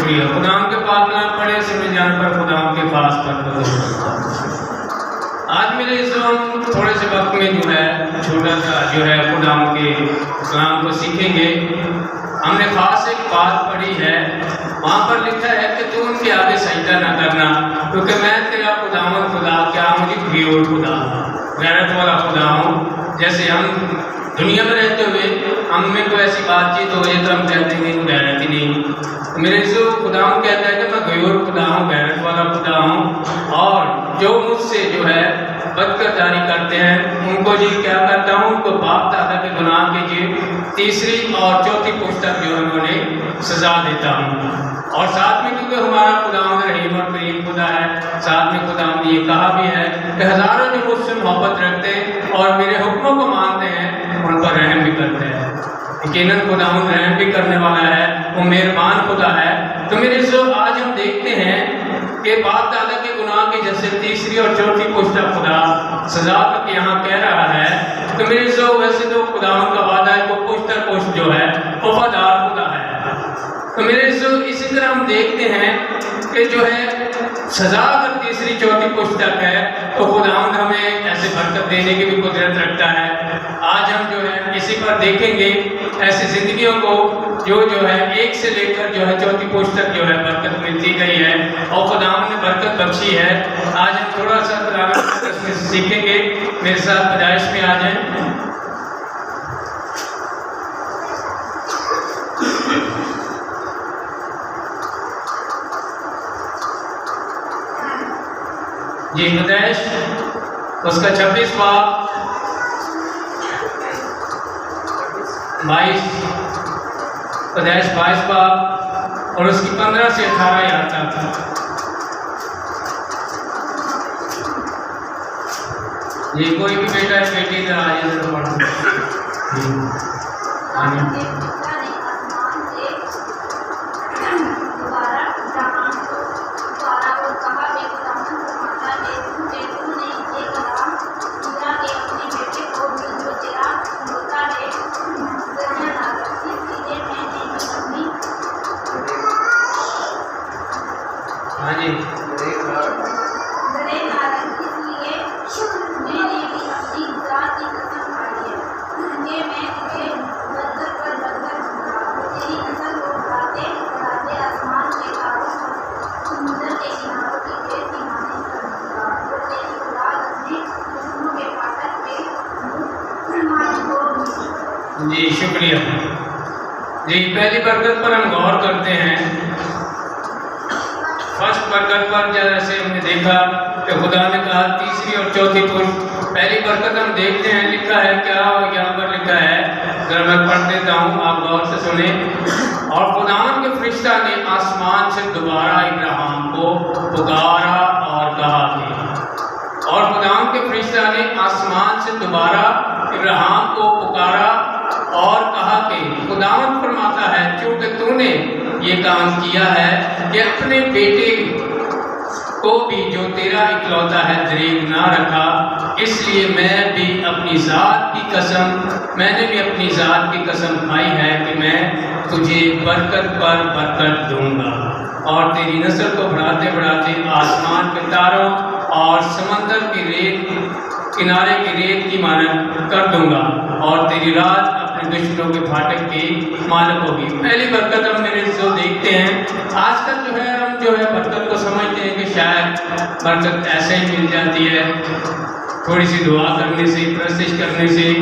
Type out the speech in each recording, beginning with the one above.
شکریہ. خدا کے پاک نام پڑھے سمجھ جان پر خدا کے پاس پر. آج میرے اس تھوڑے سے وقت میں جو ہے چھوٹا سا جو ہے خدا کے کلام کو سیکھیں گے. ہم نے خاص ایک بات پڑھی ہے، وہاں پر لکھا ہے کہ تو ان کے آگے سجدہ نہ کرنا کیونکہ میں تیرا خدا کیا مجھے پیور خدا غیرت والا خدا ہوں. جیسے ہم دنیا میں رہتے ہوئے ہم میں کوئی ایسی بات چیت ہو جائے تو ہم کہتے ہیں کہ غیرت ہی نہیں. میرے سے خدا کہتا ہے کہ میں غیور خدا ہوں، غیرت والا خدا ہوں، اور جو مجھ سے جو ہے بدکرداری کرتے ہیں ان کو جی کیا کرتا ہوں، ان کو باپ دادا کے گناہ کے جی تیسری اور چوتھی پشت تک جو انہوں نے سزا دیتا ہوں. اور ساتھ میں کیونکہ ہمارا خدا رحیم اور کریم خدا ہے، ساتھ میں خدا نے یہ کہا بھی ہے کہ ہزاروں جو مجھ سے محبت رکھتے اور میرے حکموں کو مانتے ہیں ان پر رحم بھی کرتے ہیں. یقیناً خدا رحم بھی کرنے والا ہے، وہ مہربان خدا ہے. تو میرے سو آج ہم دیکھتے ہیں کہ باپ دادا کے گناہ کی جیسے تیسری اور چوتھی پشت خدا سزا تک یہاں کہہ رہا ہے. تو میرے سو ویسے تو خدا کا وعدہ ہے وہ پشت جو ہے وفادار خدا ہے. تو میرے سو اسی طرح ہم دیکھتے ہیں کہ جو ہے سزا اگر تیسری چوتھی پشت تک ہے تو خدا ہمیں ایسے برکت دینے کی بھی قدرت رکھتا ہے. آج ہم جو ہے اسی پر دیکھیں گے ایسی زندگیوں کو جو ہے ایک سے لے کر جو ہے چوتھی پشت تک جو ہے برکت ملتی گئی ہے اور خدا نے برکت بخشی ہے. آج ہم تھوڑا سا تلاوت میں سیکھیں گے. میرے ساتھ پیدائش میں آ جائیں. جی پیدائش اس کا 26 باب 22 پیدائش 22 باب اور اس کی 15 سے 18 آیات تک. یہ کوئی بھی بیٹا ہے بیٹی ادھر آ جائے ذرا پڑھو. ہاں جی جی شکریہ. جی پہلی برکت پر ہم غور کرتے ہیں. فرسٹ برکت پر جیسے ہم نے دیکھا کہ خدا نے کہا تیسری اور چوتھی پشت. پہلی برکت ہم دیکھتے ہیں لکھا ہے کیا یہاں پر لکھا ہے، ذرا میں پڑھ دیتا ہوں آپ غور سے سنیں. اور خدا کے فرشتہ نے آسمان سے دوبارہ ابراہیم کو پکارا اور کہا کہ، اور خدا کے فرشتہ نے آسمان سے دوبارہ ابراہیم کو پکارا اور کہا کہ خداوند فرماتا ہے چونکہ تو نے یہ کام کیا ہے کہ اپنے بیٹے کو بھی جو تیرا اکلوتا ہے دریغ نہ رکھا، اس لیے میں نے بھی اپنی ذات کی قسم کھائی ہے کہ میں تجھے برکت پر برکت دوں گا اور تیری نسل کو بڑھاتے بڑھاتے آسمان کے تاروں اور سمندر کی ریت کنارے کی ریت کی مانند کر دوں گا اور تیری رات دشمنوں کے پھاٹک کی مالک ہوگی. پہلی برکت ہم میرے جو دیکھتے ہیں آج کل جو ہے ہم جو ہے برکت کو سمجھتے ہیں کہ شاید برکت ایسے ہی مل جاتی ہے، تھوڑی سی دعا کرنے سے پرستش کرنے سے.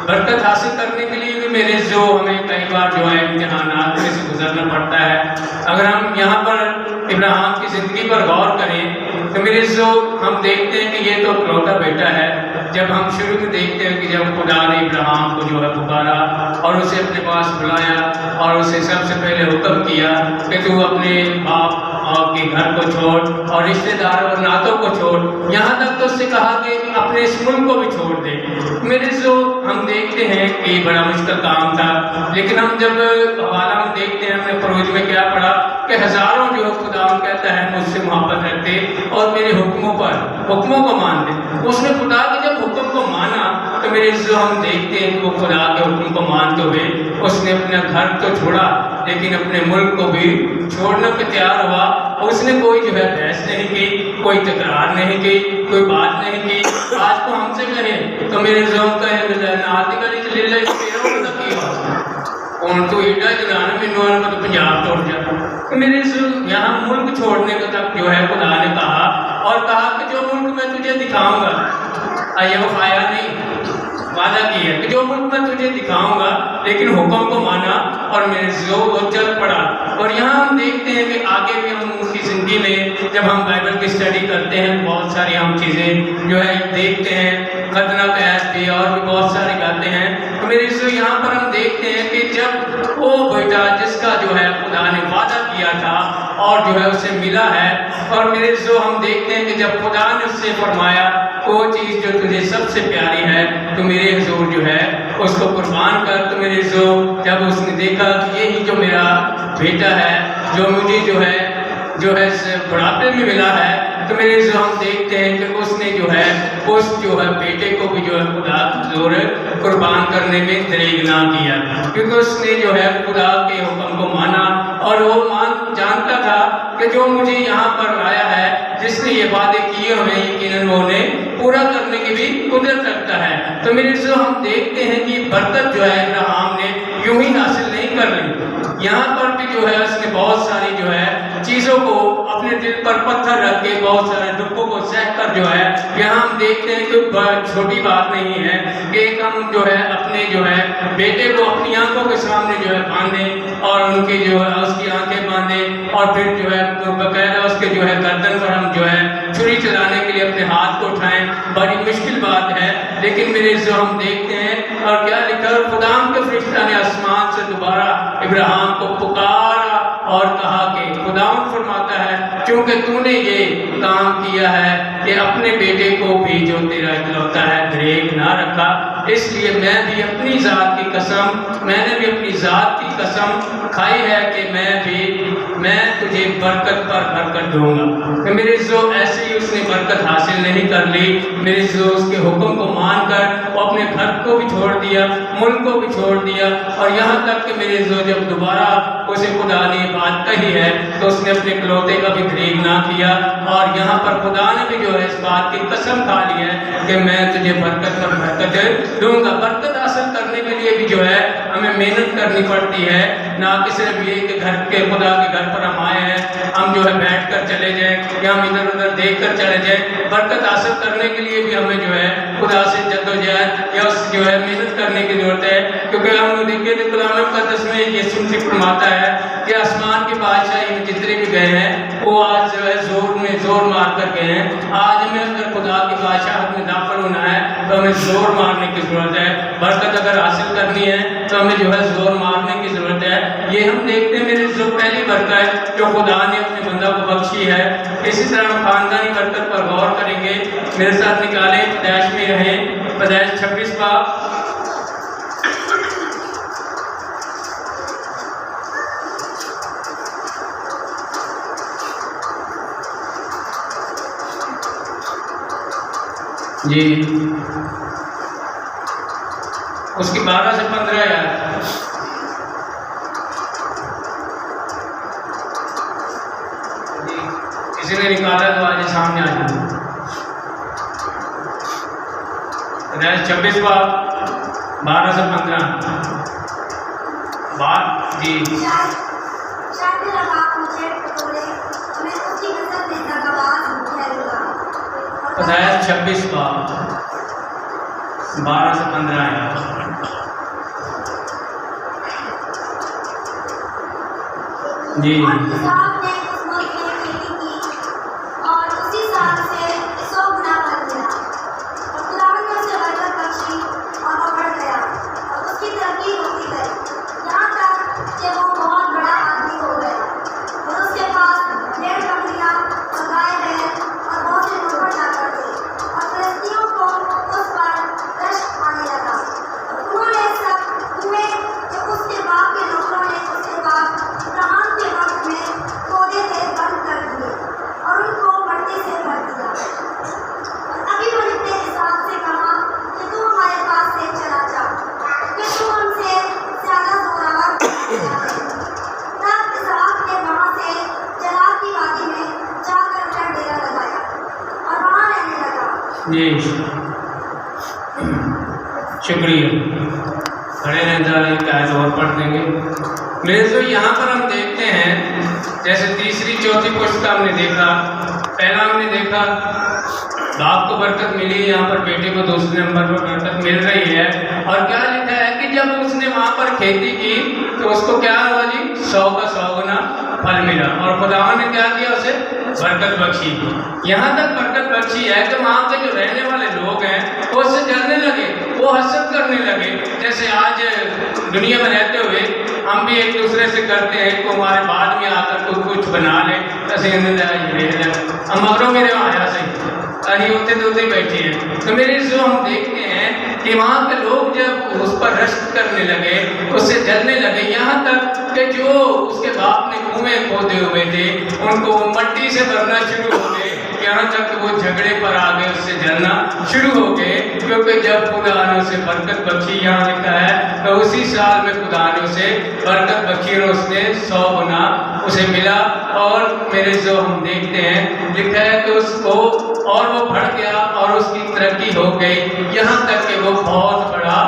برکت حاصل کرنے کے لیے بھی میرے جو ہمیں کئی بار جو ہے امتحانات میں سے گزرنا پڑتا ہے. اگر ہم یہاں پر ابراہیم کی زندگی پر غور کریں تو میرے جو ہم دیکھتے ہیں کہ یہ تو اکلوتا بیٹا ہے. جب ہم شروع میں دیکھتے ہیں کہ جب خدا نے ابراہیم کو جو ہے پکارا اور اسے اپنے پاس بلایا اور اسے سب سے پہلے حکم کیا کہ تو اپنے باپ کے گھر کو چھوڑ اور رشتہ داروں اور ناتوں کو چھوڑ، یہاں تک تو اس سے کہا کہ اپنے اس ملک کو بھی چھوڑ دے. میرے جو ہم دیکھتے ہیں کہ یہ بڑا مشکل کام تھا، لیکن ہم جب حوالہ میں دیکھتے ہیں ہم نے فروج میں کیا پڑھا کہ ہزاروں جو خدا کہتا ہے مجھ سے محبت رکھتے اور میرے حکموں کو مانتے. اس نے خدا کے جب حکم کو مانا تو میرے جو ہم دیکھتے ہیں کہ وہ خدا کے حکم کو مانتے ہوئے اس نے اپنا گھر تو چھوڑا لیکن اپنے ملک کو بھی چھوڑنے کو تیار ہوا. اس نے کوئی جو ہے بحث نہیں کی, کوئی تکرار نہیں کی, کوئی بات نہیں کی. آج کو ہم سے کہیں تو میرے زوم کہیں ناتی گلی چلے لے پیروں کو کی اور تو ایڈا جنانا میں نوان کو تو پنجاب توڑ جاتا. میرے یہاں ملک چھوڑنے کو تک جو ہے خدا نے کہا, اور کہا کہ جو ملک میں تجھے دکھاؤں گا, آئیے وہ خوایا نہیں, وعدہ کیا کہ جو ملک میں تجھے دکھاؤں گا, لیکن حکم کو مانا اور میرے وہ چل پڑا. اور یہاں ہم دیکھتے ہیں کہ آگے بھی ہم ان کی زندگی میں جب ہم بائبل کی اسٹڈی کرتے ہیں بہت ساری ہم چیزیں جو ہے دیکھتے ہیں, خطرہ قید بھی اور بھی بہت سارے گاتے ہیں. تو میرے یہاں پر ہم دیکھتے ہیں کہ جب وہ بیٹا جس کا جو ہے خدا نے وعدہ کیا تھا اور جو ہے اسے ملا ہے, اور میرے ہم دیکھتے ہیں کہ جب خدا نے اس سے فرمایا وہ چیز جو تجھے سب سے پیاری ہے تو میرے حضور جو ہے اس کو قربان کر. تو میرے جب اس نے دیکھا کہ یہی جو میرا بیٹا ہے جو مجھے جو ہے بڑھاپے میں ملا ہے, تو میرے ہم دیکھتے ہیں کہ اس نے جو ہے اس جو ہے بیٹے کو بھی جو ہے خدا حضور قربان کرنے میں دریغ نہ کیا, کیونکہ اس نے جو ہے خدا کے حکم کو مانا. اور وہ جانتا تھا کہ جو مجھے یہاں پر لایا ہے, جس نے یہ وعدے کیے ہوئے یقیناً وہ انہیں پورا کرنے کی بھی قدرت رکھتا ہے. تو میرے ہم دیکھتے ہیں کہ برکت جو ہے ابراہیم نے یوں ہی حاصل نہیں کر لی. یہاں پر بھی جو ہے اس نے بہت ساری جو ہے چیزوں کو اپنے دل پر پتھر رکھ کے بہت سارے دکھوں کو سہ کر جو ہے یہاں ہم دیکھتے ہیں کہ چھوٹی بات نہیں ہے کہ ایک ہم جو ہے اپنے جو ہے بیٹے کو اپنی آنکھوں کے سامنے جو ہے باندھیں اور ان کی جو ہے اس کی آنکھیں باندھیں اور پھر جو ہے باقاعدہ اس کے جو ہے گردن پر ہم جو ہے چھری چلانے کے لیے اپنے ہاتھ کو اٹھائیں. بڑی مشکل بات ہے, لیکن میرے ہم دیکھتے ہیں اور کیا لکھا, خدا کے فرشتہ نے آسمان سے دوبارہ ابراہیم کو پکارا اور کہا کہ خدا فرماتا ہے کیونکہ تو نے یہ کام کیا ہے کہ اپنے بیٹے کو بھی جو تیرا اکلوتا ہے دریغ نہ رکھا, اس لیے میں نے بھی اپنی ذات کی قسم کھائی ہے کہ میں تجھے برکت پر برکت دوں گا. کہ میرے ایسے ہی اس نے برکت حاصل نہیں کر لی. میرے اس کے حکم کو مان کر وہ اپنے گھر کو بھی چھوڑ دیا, ملک کو بھی چھوڑ دیا, اور یہاں تک کہ میرے جب دوبارہ اسے خدا نے بات کہی ہے تو اس نے اپنے کلوتے کا بھی دریغ نہ کیا. اور یہاں پر خدا نے بھی جو ہے اس بات کی قسم کھا لی ہے کہ میں تجھے برکت پر برکت دوں گا. برکت حاصل کرنے کے لیے بھی جو ہے ہمیں محنت کرنی پڑتی ہے, نہ کہ صرف یہ کہ گھر کے خدا کے گھر پر ہم آئے ہیں ہم جو ہے بیٹھ کر چلے جائیں یا ہم ادھر ادھر دیکھ کر چلے جائیں. برکت حاصل کرنے کے لیے بھی ہمیں جو ہے خدا سے جدوجہد یا اس جو ہے محنت کرنے کی ضرورت ہے, کیونکہ ہم دیکھیں کہ کلام مقدس میں یسوع سے فرماتا ہے کہ آسمان کی بادشاہی میں جتنے بھی گئے ہیں وہ آج جو ہے زور مار کر گئے ہیں. آج ہمیں اگر خدا کی بادشاہت میں داخل ہونا ہے تو ہمیں زور مارنے کی ضرورت ہے. برکت اگر حاصل کرنی ہے تو ہمیں جو ہے زور مارنے کی ضرورت ہے. یہ ہم دیکھتے ہیں میرے جو پہلی برکت جو خدا نے اپنے بندہ کو بخشی ہے. اسی طرح ہم خاندانی برکت پر غور کریں گے. میرے ساتھ نکالیں, پیدائش میں رہیں, پیدائش 26 باب. جی اس کی 12 سے 15 آیات. کسی نے نکالا تو آج سامنے آ جائے. 26 باب 12 سے 15 بات. جی پیدائش 26 باب 12 سے 15 آیات. جی جی شکریہ، کھڑے رہ جا رہے ہیں، آیت اور پڑھ دیں گے میرے جو یہاں پر ہم دیکھتے ہیں جیسے تیسری چوتھی پشت ہم نے دیکھا، پہلا ہم نے دیکھا باپ کو برکت ملی، یہاں پر بیٹے کو دوسرے نمبر پر برکت مل رہی ہے، اور کیا لکھا ہے کہ جب اس نے وہاں پر کھیتی کی تو اس کو کیا ہوا جی 100 کا 100 گنا پھل ملا، اور خداوند نے کیا کیا اسے برکت بخشی۔ یہاں تک برکت بخشی ہے کہ وہاں کے جو رہنے والے لوگ ہیں وہ اس سے جلنے لگے، وہ حسد کرنے لگے، جیسے آج دنیا میں رہتے ہوئے ہم بھی ایک دوسرے سے کرتے ہیں کہ ہمارے بعد میں آ کر کچھ بنا لے، ہم مغروں میرے وہاں آیا صحیح کہیں ہوتے دوتے بیٹھے ہیں، تو میرے جو ہم دیکھتے ہیں کہ وہاں کے لوگ جب اس پر رشک کرنے لگے، اس سے جلنے لگے، یہاں تک کہ جو اس کے باپ نے کنویں کھودے ہوئے تھے ان کو مٹی سے بھرنا شروع ہو گئے، یہاں تک کہ وہ جھگڑے پر آ گئے، اس سے جلنا شروع ہو گئے، کیونکہ جب خدا نے اسے برکت بخشی، یہاں لکھا ہے تو اسی سال میں خدا نے اسے برکت بخشی اور اس نے 100 گنا اسے ملا، اور میرے جو ہم دیکھتے ہیں لکھا ہے کہ اس کو اور وہ بڑھ گیا اور اس کی ترقی ہو گئی، یہاں تک کہ وہ بہت بڑا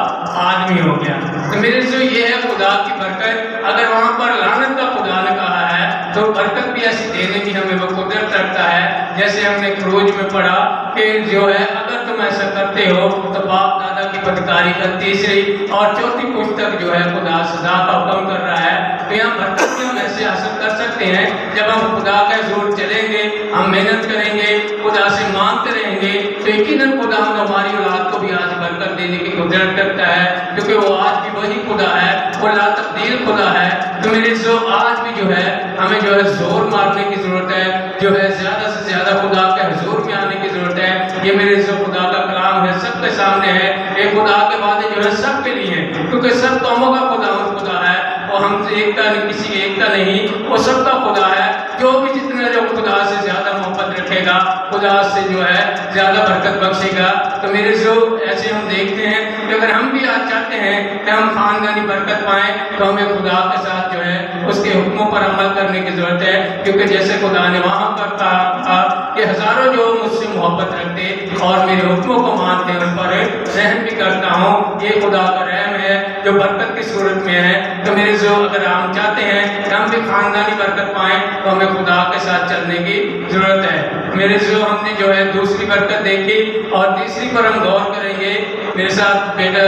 آدمی ہو گیا۔ تو میرے جو یہ ہے خدا کی برکت، اگر وہاں پر لعنت کا خدا نے کہا ہے تو برکت بھی ایسی دینے کی ہمیں وہ قدرت رکھتا ہے، جیسے ہم نے خروج میں پڑھا کہ جو ہے اگر تم ایسا کرتے ہو تو باپ دادا کی بدکاری کا تیسری اور چوتھی پشت تک جو ہے خدا سزا کا حکم کر رہا ہے، تو یہاں برکت بھی ہم ایسے حاصل کر سکتے ہیں جب ہم خدا کا حضور چلیں گے، ہم محنت کریں گے، خدا سے مانگتے رہیں گے، تو یقیناً خدا ہماری اولاد کو بھی آج برکت دینے کی قدرت رکھتا ہے، کیونکہ وہ آج بھی وہی خدا ہے، وہ لا تبدیل خدا ہے۔ تو میرے جو آج بھی جو ہے ہمیں جو ہے زور مارنے کی ضرورت ہے، جو ہے زیادہ سے زیادہ خدا کے حضور میں آنے کی ضرورت ہے۔ یہ میرے جو خدا کا کلام ہے سب کے سامنے ہے، یہ خدا کے وعدے جو ہے سب کے لیے ہیں، کیونکہ سب قوموں کا خدا ہے، وہ ہم سے ایک کا کسی ایک کا نہیں، وہ سب کا خدا ہے، جو بھی جتنا جو خدا سے زیادہ محبت رکھے گا خدا سے جو ہے زیادہ برکت بخشے گا۔ تو میرے جو ایسے ہم دیکھتے ہیں کہ اگر ہم بھی آج چاہتے ہیں کہ ہم خاندانی برکت پائیں تو ہمیں خدا کے ساتھ جو ہے اس کے حکموں پر عمل کرنے کی ضرورت ہے، کیونکہ جیسے خدا نے وہاں پر کہا کہ ہزاروں جو مجھ سے محبت رکھتے اور میرے حکموں کو مانتے ان پر رحم بھی کرتا ہوں، یہ خدا کا رحم ہے جو برکت کی صورت میں ہے۔ تو میرے جو اگر ہم چاہتے ہیں کہ ہم بھی خاندانی برکت پائیں تو ہمیں خدا کے ساتھ چلنے کی ضرورت ہے۔ میرے جو ہم نے جو ہے دوسری برکت دیکھی اور تیسری پر ہم غور کریں گے، میرے ساتھ بیٹا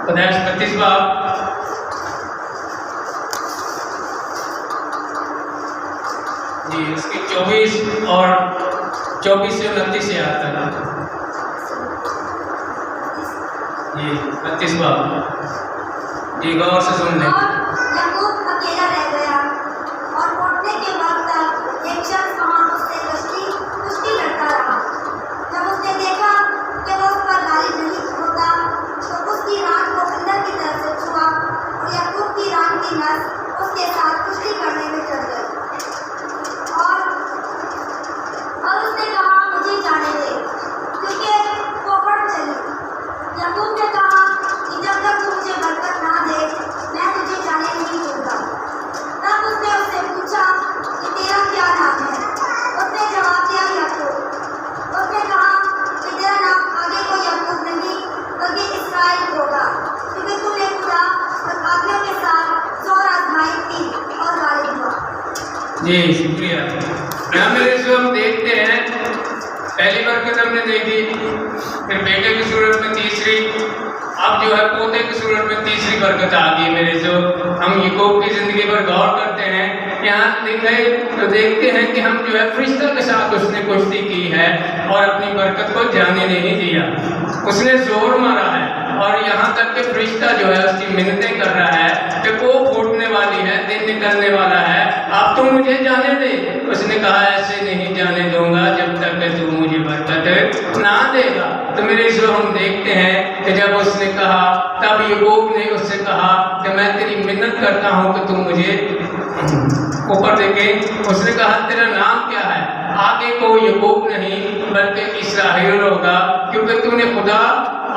قدیش 32 باب جی اس کی 24 اور 24 سے 29 سے آتا ہے جی 32 باب جی غور سے سن لیں۔ یعقوب اکیلا رہ گیا اور اٹھنے کے وقت تک ایک شخص وہاں اس سے کشتی کرتا رہا۔ جب اس نے دیکھا کہ وہ اس پر غالب نہیں ہوتا تو اس کی ران کو اندر کی طرف سے چھوا اور یعقوب کی ران کی نس اس کے ساتھ کشتی کرنے میں چڑھ گئی، اور اس نے کہا مجھے جانے دے، کیونکہ وہ بڑھ چلی۔ یعقوب نے کہا کہ جب تک تو مجھے برکت نہ دے میں تجھے جانے نہیں دوں گا۔ تب اس نے اس سے پوچھا کہ تیرا کیا نام ہے؟ اس نے جواب دیا یعقوب۔ اس نے کہا کہ تیرا نام آگے کو یعقوب نہیں بلکہ اسرائیل ہوگا، کیونکہ تو نے خدا اور آدمیوں کے ساتھ زور آزمائی کی اور غالب ہوا۔ جی شکریہ۔ یہاں میرے جو ہم دیکھتے ہیں پہلی برکت ہم نے دیکھی، پھر بیٹے کی صورت میں تیسری، اب جو ہے پوتے کی صورت میں تیسری برکت آ گئی۔ میرے جو ہم یعقوب کی زندگی پر غور کرتے ہیں، یہاں دیکھے تو دیکھتے ہیں کہ ہم جو ہے فرشتہ کے ساتھ اس نے کشتی کی ہے اور اپنی برکت کو جانے نہیں دیا، اس نے زور مارا ہے، اور یہاں تک کہ فرشتہ جو ہے اس کی منتیں کر رہا ہے کہ وہ پھوٹنے والی ہے، دن نکلنے والا ہے، اب تو مجھے جانے دے۔ اس نے کہا ایسے نہیں جانے دوں گا جب تک کہ تو مجھے برکت نہ دے گا۔ تو میرے جو ہم دیکھتے ہیں کہ جب اس نے کہا تب یعقوب نے اس سے کہا کہ میں تیری منت کرتا ہوں کہ تو مجھے اوپر دیکھے۔ اس نے کہا تیرا نام کیا ہے؟ آگے کو یعقوب نہیں بلکہ اسرائیل ہوگا، کیونکہ تو نے خدا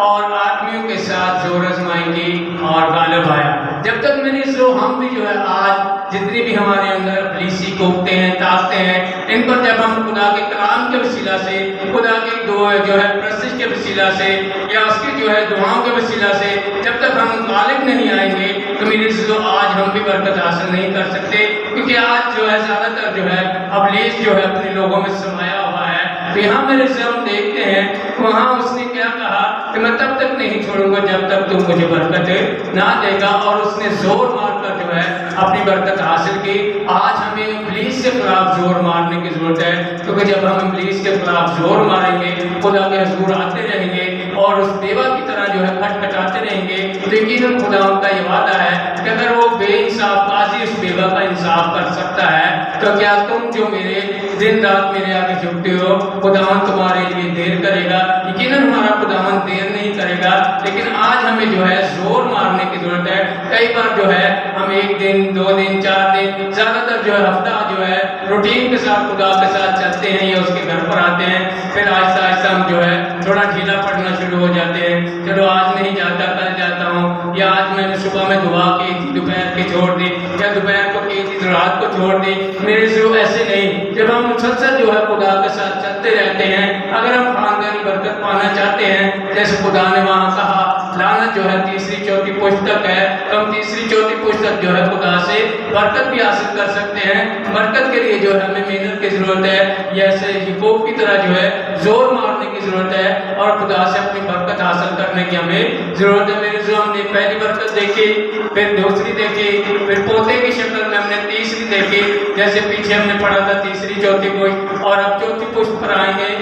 اور آدمیوں کے ساتھ زور آزمائی کی اور غالب آیا۔ جب تک میری اسلام ہم بھی جو ہے آج جتنی بھی ہمارے اندر ابلیسی کوفتے ہیں طاقتیں ہیں ان پر جب ہم خدا کے کلام کے وسیلہ سے خدا کی جو ہے پرستش کے وسیلہ سے یا اس کی جو ہے دعاؤں کے وسیلہ سے جب تک ہم غالب نہیں آئیں گے تو میرے عزیزو آج ہم بھی برکت حاصل نہیں کر سکتے، کیونکہ آج جو ہے زیادہ تر جو ہے ابلیس جو ہے اپنے لوگوں میں سمایا ہوا ہے۔ تو یہاں میرے سے ہم دیکھتے ہیں وہاں اس نے کیا کہا کہ میں تب تک نہیں چھوڑوں گا جب تک تم مجھے برکت نہ دے گا، اور اس نے زور مار کر جو ہے اپنی برکت حاصل کی۔ آج ہمیں ابلیس کے خلاف زور مارنے کی ضرورت ہے، کیونکہ جب ہم ابلیس کے خلاف زور ماریں گے خدا کے حضور آتے رہیں گے اور اس بیوہ کی طرح جو ہے کھٹکھٹاتے رہیں گے تو یقیناً خدا کا یہ وعدہ ہے کہ اگر وہ بے انصاف قاضی اس بیوہ کا انصاف کر سکتا ہے تو کیا تم جو میرے دن رات میرے آگے جھکتے ہو خداوند تمہارے لیے دیر کرے گا؟ یقیناً ہمارا خداوند دیر نہیں کرے گا، لیکن آج ہمیں جو ہے زور مارنے کی ضرورت ہے۔ کئی بار جو ہے ہم 1 دن 2 دن 4 دن زیادہ تر جو ہے ہفتہ جو ہے روٹین کے ساتھ خدا کے ساتھ چلتے ہیں یا اس کے گھر پر آتے ہیں، پھر آہستہ آہستہ ہم جو ہے تھوڑا ڈھیلا پڑنا شروع ہو جاتے ہیں، چلو آج نہیں جاتا کل جاتا ہوں، یا آج میں نے صبح میں دعا کی تھی دوپہر کی چھوڑ دی، یا دوپہر کو کی تھی تو رات کو چھوڑ دی۔ میرے سے ایسے نہیں، جب ہم مسلسل جو ہے خدا کے ساتھ چلتے رہتے ہیں، اگر ہم خاندانی برکت پانا چاہتے ہیں جیسے خدا نے وہاں کہا لعنت جو ہے 3 4 پشت تک ہے، تو ہم 3 4 پشت تک جو ہے خدا سے برکت بھی حاصل کر سکتے ہیں۔ برکت کے لیے جو ہے ہمیں محنت کی ضرورت ہے، جیسے یعقوب کی طرح جو ہے زور مارنے کی ضرورت ہے اور خدا سے اپنی برکت حاصل کرنے کی ہمیں ضرورت ہے۔ میرے جو ہم نے پہلی برکت دیکھی، پھر دوسری دیکھی، پھر پوتے کی شکل میں ہم نے تیسری دیکھی، جیسے پیچھے ہم نے پڑھا تھا 3 4 پشت، اور اب 4 پشت پر آئیں گے۔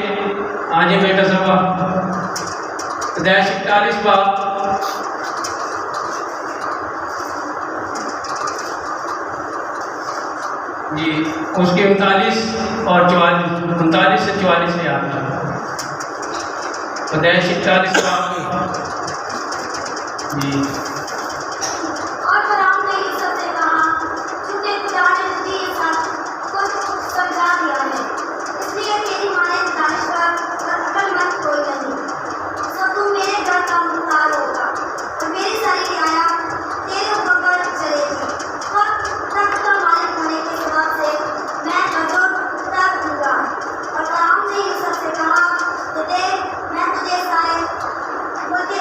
آج بیٹا صاحب ہدایت 41 باب جی اس کے 39 اور 44 39 سے 44 سے آتا ہے ہدایت 41 باب جی۔ اور فرعون نے یوسف سے کہا چونکہ خدا نے تجھے یہ سب کچھ سمجھا دیا ہے، اس لیے تیری مانند دانشور اور عقل مند کوئی نہیں، سو تو میرے گھر کا مختار ہوگا اور میری ساری رعایا تیرے اوپر پر چلے گی، اور تخت کا مالک ہونے کے سبب سے میں تجھے تخت دوں گا۔ اور فرعون نے یوسف سے کہا کہ دیکھ میں تجھے سارے ملک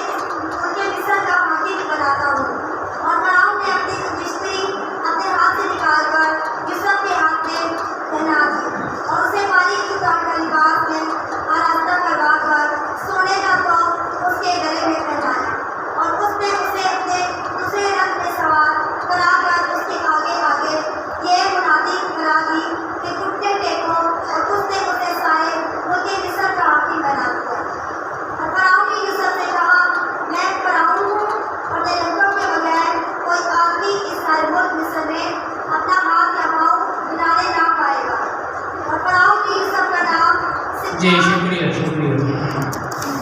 مصر کا حاکم بناتا ہوں۔ اور فرعون نے اپنی مشتری اپنے ہاتھ سے نکال کر یوسف کے ہاتھ میں پہنا دی اور اسے باریک سوتر کا لباس میں آراستہ کروا کر سونے کا توق اس کے گلے میں پہنایا، اور اس نے اسے اپنے دوسرے رتھ میں سوار کرا کر اس کے آگے آگے یہ منادی کرا دی کہ گھٹنے ٹیکو، اور اس نے اسے سارے ملک مصر کا حاکم بنا دیا۔ اور فرعون نے یوسف سے کہا میں فرعون ہوں اور تیرنگوں کے بغیر کوئی آدمی اس سارے ملک مصر میں اپنا ہاتھ یا پاؤں ہلانے نہ پائے گا۔ اور فرعون نے یوسف کا نام جی شکریہ شکریہ۔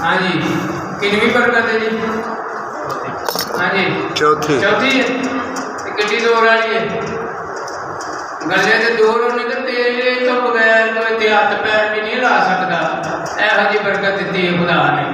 ہاں جی کنویں برکت ہے جی؟ ہاں جی چوتھی ہے کٹی دور والی ہے گلے سے دور ہونے کے تیرے تو بغیر کوئی ہاتھ پیر بھی نہیں لا سکتا، ایہو جی برکت دیتی ہے خدا نے۔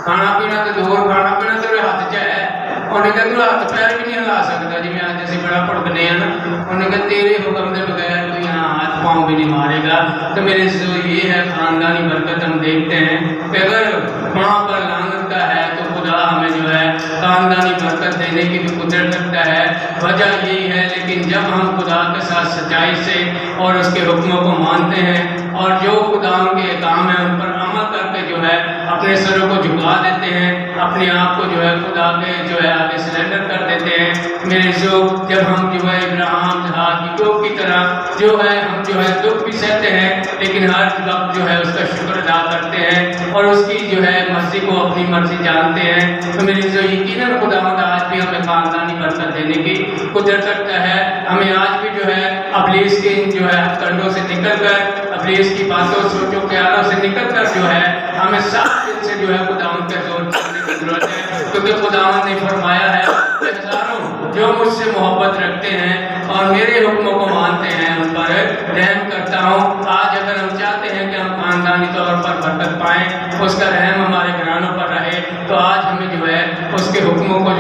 کھانا پینا تو دور، کھانا پینا تو ہاتھ چ ہے، انہیں کہ تو ہاتھ پیر بھی نہیں ہلا سکتا، جی میں آج سے بڑا پڑکنے ہیں نا، انہیں کہ تیرے حکم کے بغیر کوئی یہاں ہاتھ پاؤں بھی نہیں مارے گا۔ تو میرے سے یہ ہے خاندانی برکت، ہم دیکھتے ہیں کہ اگر وہاں پر لعنت کا ہے تو خدا ہمیں جو ہے خاندانی برکت دینے کی بھی قدرت رکھتا ہے۔ وجہ یہی ہے لیکن جب ہم خدا کے ساتھ سچائی سے اور اس کے حکموں کو مانتے ہیں اور جو خدا کے کام ہیں ان پر عمل کر کے جو ہے اپنے سروں کو جھکا دیتے ہیں، اپنے آپ کو جو ہے خدا کے جو ہے آگے سرنڈر کر دیتے ہیں، میرے جو جب ہم جو ہے ابراہیم یعقوب کی طرح جو ہے ہم جو ہے دکھ بھی سہتے ہیں لیکن ہر وقت جو ہے اس کا شکر ادا کرتے ہیں اور اس کی جو ہے مرضی کو اپنی مرضی جانتے ہیں، تو میرے جو یقیناً خداوند آج بھی ہمیں خاندانی برکت دینے کی قدرت رکھتا ہے۔ ہمیں آج بھی جو ہے ابلیس کے جو ہے ہتھ کنڈوں سے نکل کر، ابلیس کی باتوں سوچوں خیالوں سے نکل کر جو ہے ہمیں صاف دل سے جو ہے خداوند کے زور کرنے کی ضرورت ہے، کیونکہ خداوند نے فرمایا ہے کہ ہزاروں جو مجھ سے محبت رکھتے ہیں اور میرے حکموں کو مانتے ہیں ان پر رحم کرتا ہوں۔ آج اگر ہم چاہتے ہیں کہ ہم خاندانی طور پر برکت پائیں، اس کا رحم ہمارے گھرانوں پر رہے، تو آج ہمیں جو ہے اس کے حکموں کو